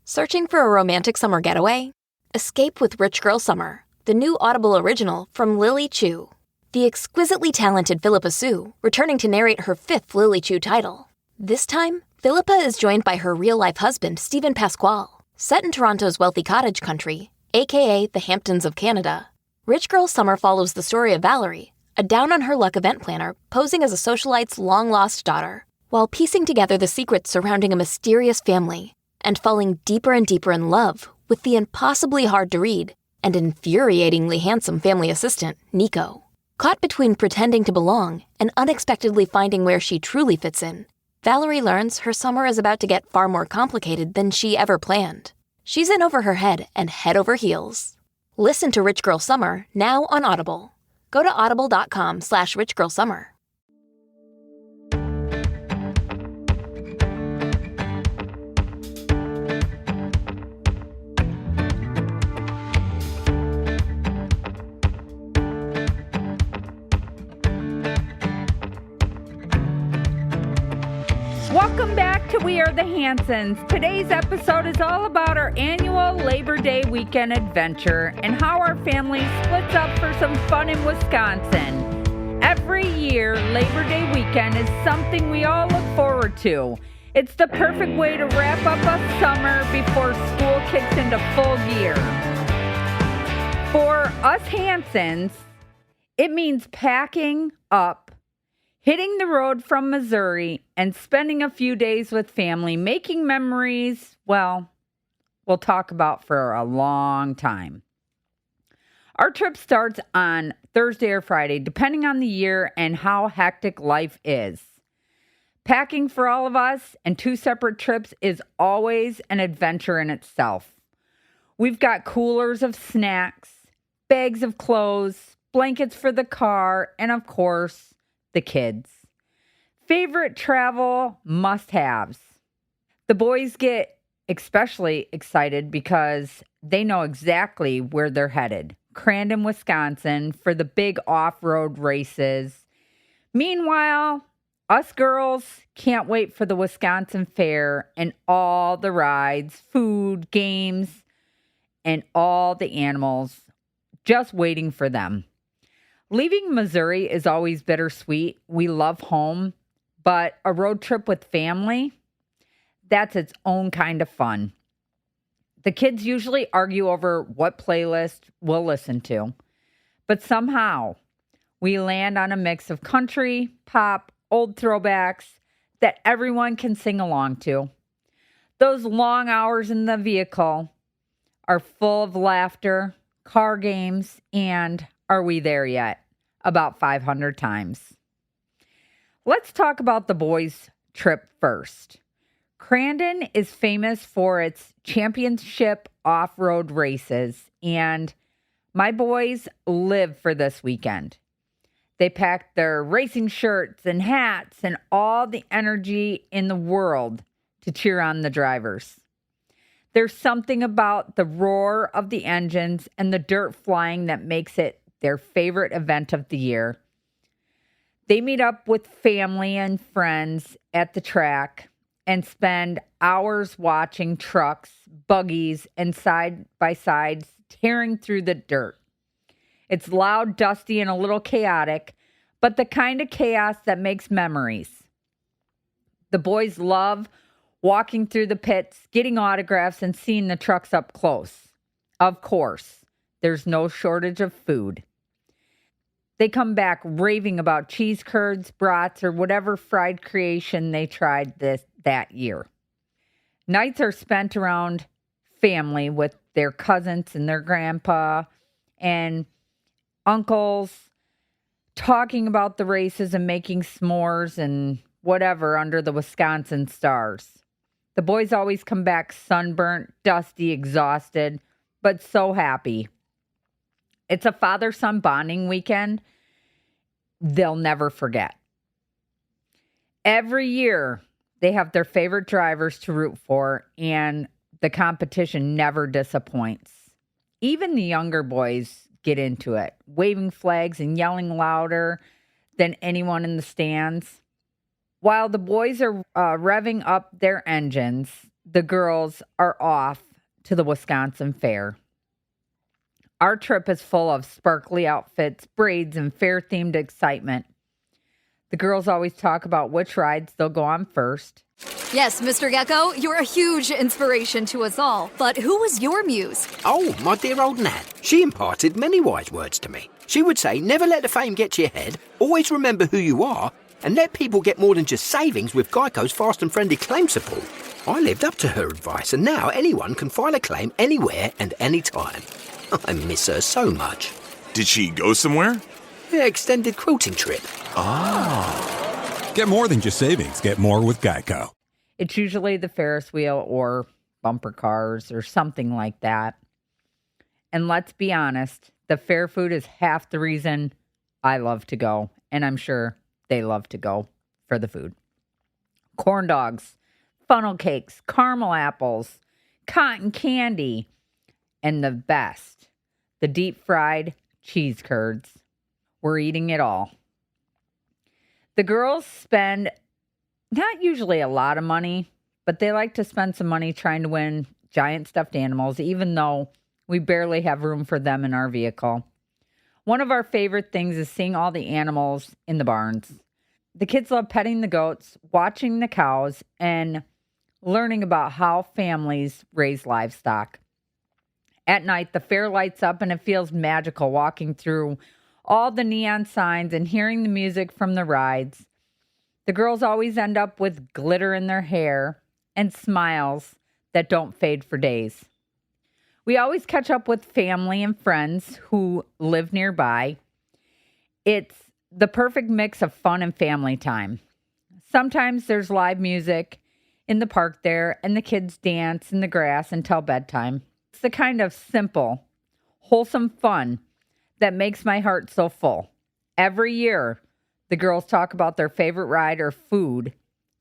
Searching for a romantic summer getaway? Escape with Rich Girl Summer, the new Audible original from Lily Chu. The exquisitely talented Philippa Sue, returning to narrate her fifth Lily Chu title. This time, Philippa is joined by her real-life husband, Stephen Pasquale. Set in Toronto's wealthy cottage country, aka the Hamptons of Canada, Rich Girl Summer follows the story of Valerie, a down-on-her-luck event planner posing as a socialite's long-lost daughter, while piecing together the secrets surrounding a mysterious family and falling deeper and deeper in love with the impossibly hard-to-read and infuriatingly handsome family assistant, Nico. Caught between pretending to belong and unexpectedly finding where she truly fits in, Valerie learns her summer is about to get far more complicated than she ever planned. She's in over her head and head over heels. Listen to Rich Girl Summer now on Audible. Go to audible.com/richgirlsummer. Welcome back to We Are the Hansons. Today's episode is all about our annual Labor Day weekend adventure and how our family splits up for some fun in Wisconsin. Every year, Labor Day weekend is something we all look forward to. It's the perfect way to wrap up a summer before school kicks into full gear. For us Hansons, it means packing up, hitting the road from Missouri, and spending a few days with family, making memories, well, we'll talk about for a long time. Our trip starts on Thursday or Friday, depending on the year and how hectic life is. Packing for all of us and two separate trips is always an adventure in itself. We've got coolers of snacks, bags of clothes, blankets for the car, and of course, the kids. Favorite travel must-haves. The boys get especially excited because they know exactly where they're headed. Crandon, Wisconsin, for the big off-road races. Meanwhile, us girls can't wait for the Wisconsin Fair and all the rides, food, games, and all the animals, just waiting for them. Leaving Missouri is always bittersweet. We love home, but a road trip with family, that's its own kind of fun. The kids usually argue over what playlist we'll listen to, but somehow we land on a mix of country, pop, old throwbacks that everyone can sing along to. Those long hours in the vehicle are full of laughter, car games, and are we there yet? About 500 times. Let's talk about the boys' trip first. Crandon is famous for its championship off-road races, and my boys live for this weekend. They packed their racing shirts and hats and all the energy in the world to cheer on the drivers. There's something about the roar of the engines and the dirt flying that makes it their favorite event of the year. They meet up with family and friends at the track and spend hours watching trucks, buggies, and side-by-sides tearing through the dirt. It's loud, dusty, and a little chaotic, but the kind of chaos that makes memories. The boys love walking through the pits, getting autographs, and seeing the trucks up close. Of course, there's no shortage of food. They come back raving about cheese curds, brats, or whatever fried creation they tried that year. Nights are spent around family with their cousins and their grandpa and uncles, talking about the races and making s'mores and whatever under the Wisconsin stars. The boys always come back sunburnt, dusty, exhausted, but so happy. It's a father-son bonding weekend they'll never forget. Every year, they have their favorite drivers to root for, and the competition never disappoints. Even the younger boys get into it, waving flags and yelling louder than anyone in the stands. While the boys are revving up their engines, the girls are off to the Wisconsin Fair. Our trip is full of sparkly outfits, braids, and fair-themed excitement. The girls always talk about which rides they'll go on first. Yes, Mr. Gecko, you're a huge inspiration to us all. But who was your muse? Oh, my dear old Nan. She imparted many wise words to me. She would say, never let the fame get to your head, always remember who you are, and let people get more than just savings with Geico's fast and friendly claim support. I lived up to her advice, and now anyone can file a claim anywhere and anytime. I miss her so much. Did she go somewhere? Yeah, extended quilting trip. Get more than just savings. Get more with Geico. It's usually the Ferris wheel or bumper cars or something like that. And let's be honest, the fair food is half the reason I love to go. And I'm sure they love to go for the food. Corn dogs, funnel cakes, caramel apples, cotton candy, and the best, the deep fried cheese curds. We're eating it all. The girls spend not usually a lot of money, but they like to spend some money trying to win giant stuffed animals, even though we barely have room for them in our vehicle. One of our favorite things is seeing all the animals in the barns. The kids love petting the goats, watching the cows, and learning about how families raise livestock. At night, the fair lights up and it feels magical walking through all the neon signs and hearing the music from the rides. The girls always end up with glitter in their hair and smiles that don't fade for days. We always catch up with family and friends who live nearby. It's the perfect mix of fun and family time. Sometimes there's live music in the park there, and the kids dance in the grass until bedtime. It's the kind of simple, wholesome fun that makes my heart so full. Every year, the girls talk about their favorite ride or food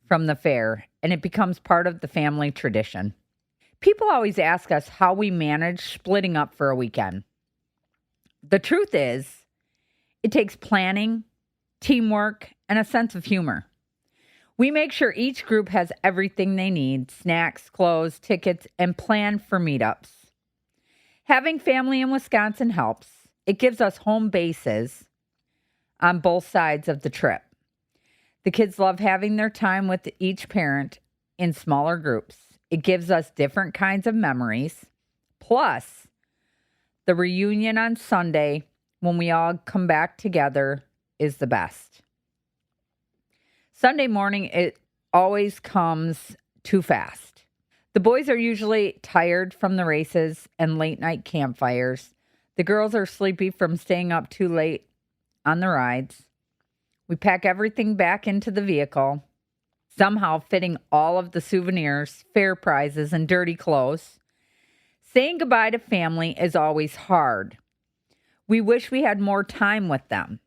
from the fair, and it becomes part of the family tradition. People always ask us how we manage splitting up for a weekend. The truth is, it takes planning, teamwork, and a sense of humor. We make sure each group has everything they need, snacks, clothes, tickets, and plan for meetups. Having family in Wisconsin helps. It gives us home bases on both sides of the trip. The kids love having their time with each parent in smaller groups. It gives us different kinds of memories. Plus, the reunion on Sunday when we all come back together is the best. Sunday morning, it always comes too fast. The boys are usually tired from the races and late night campfires. The girls are sleepy from staying up too late on the rides. We pack everything back into the vehicle, somehow fitting all of the souvenirs, fair prizes, and dirty clothes. Saying goodbye to family is always hard. We wish we had more time with them.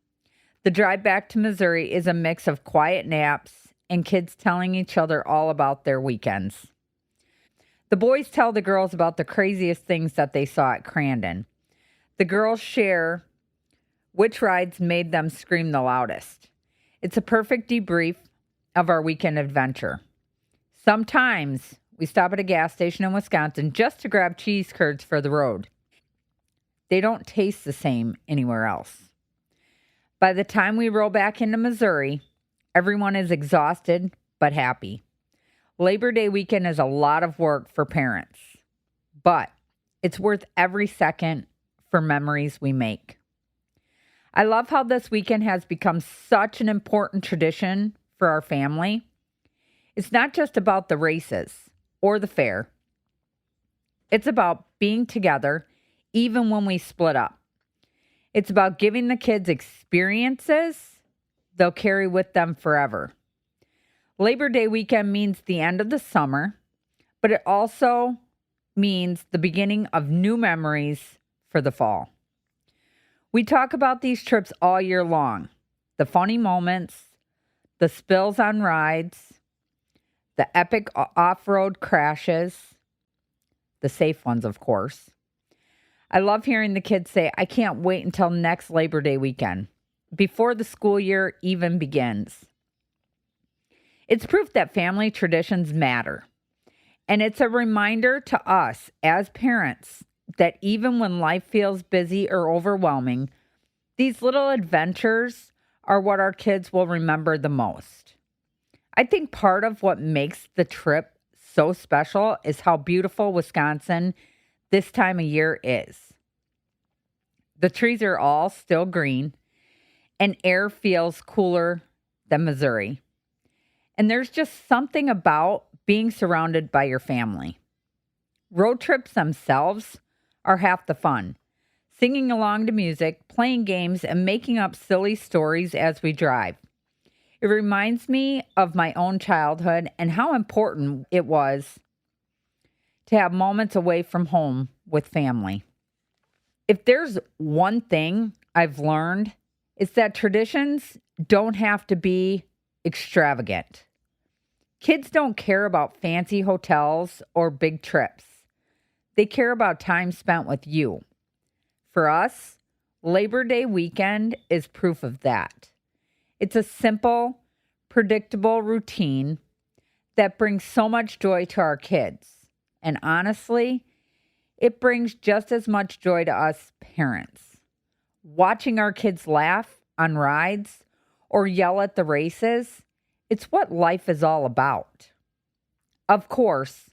The drive back to Missouri is a mix of quiet naps and kids telling each other all about their weekends. The boys tell the girls about the craziest things that they saw at Crandon. The girls share which rides made them scream the loudest. It's a perfect debrief of our weekend adventure. Sometimes we stop at a gas station in Wisconsin just to grab cheese curds for the road. They don't taste the same anywhere else. By the time we roll back into Missouri, everyone is exhausted but happy. Labor Day weekend is a lot of work for parents, but it's worth every second for memories we make. I love how this weekend has become such an important tradition for our family. It's not just about the races or the fair. It's about being together even when we split up. It's about giving the kids experiences they'll carry with them forever. Labor Day weekend means the end of the summer, but it also means the beginning of new memories for the fall. We talk about these trips all year long. The funny moments, the spills on rides, the epic off-road crashes, the safe ones, of course. I love hearing the kids say, I can't wait until next Labor Day weekend, before the school year even begins. It's proof that family traditions matter, And it's a reminder to us as parents that even when life feels busy or overwhelming, these little adventures are what our kids will remember the most. I think part of what makes the trip so special is how beautiful Wisconsin this time of year is. The trees are all still green, and air feels cooler than Missouri. And there's just something about being surrounded by your family. Road trips themselves are half the fun. Singing along to music, playing games, and making up silly stories as we drive. It reminds me of my own childhood and how important it was to have moments away from home with family. If there's one thing I've learned, it's that traditions don't have to be extravagant. Kids don't care about fancy hotels or big trips. They care about time spent with you. For us, Labor Day weekend is proof of that. It's a simple, predictable routine that brings so much joy to our kids. And honestly, it brings just as much joy to us parents. Watching our kids laugh on rides or yell at the races, it's what life is all about. Of course,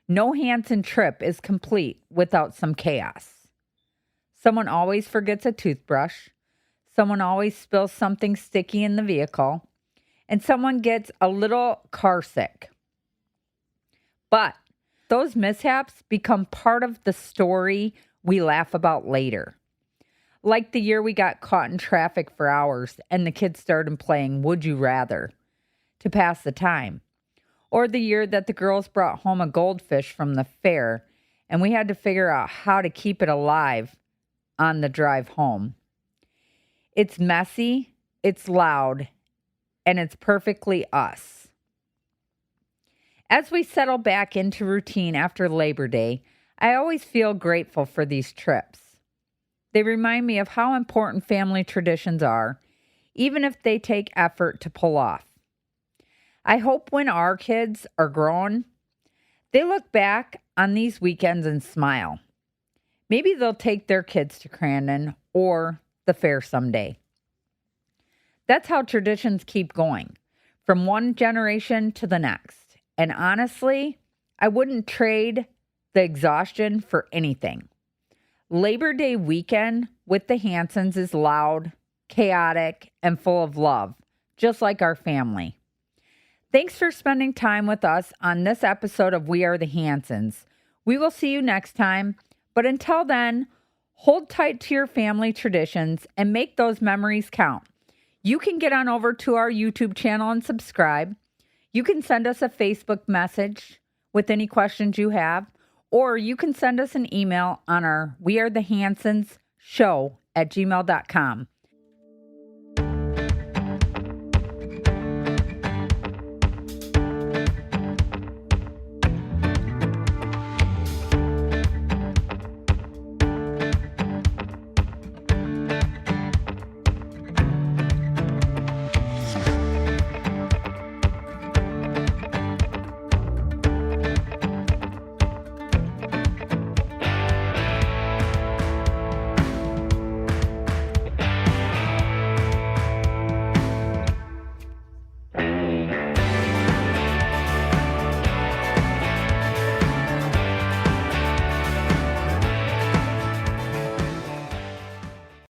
no Hanson trip is complete without some chaos. Someone always forgets a toothbrush. Someone always spills something sticky in the vehicle. And someone gets a little car sick. But those mishaps become part of the story we laugh about later. Like the year we got caught in traffic for hours and the kids started playing Would You Rather to pass the time. Or the year that the girls brought home a goldfish from the fair and we had to figure out how to keep it alive on the drive home. It's messy, it's loud, and it's perfectly us. As we settle back into routine after Labor Day, I always feel grateful for these trips. They remind me of how important family traditions are, even if they take effort to pull off. I hope when our kids are grown, they look back on these weekends and smile. Maybe they'll take their kids to Crandon or the fair someday. That's how traditions keep going, from one generation to the next. And honestly, I wouldn't trade the exhaustion for anything. Labor Day weekend with the Hansons is loud, chaotic, and full of love, just like our family. Thanks for spending time with us on this episode of We Are the Hansons. We will see you next time, but until then, hold tight to your family traditions and make those memories count. You can get on over to our YouTube channel and subscribe. You can send us a Facebook message with any questions you have, or you can send us an email on our wearethehansonsshow@gmail.com.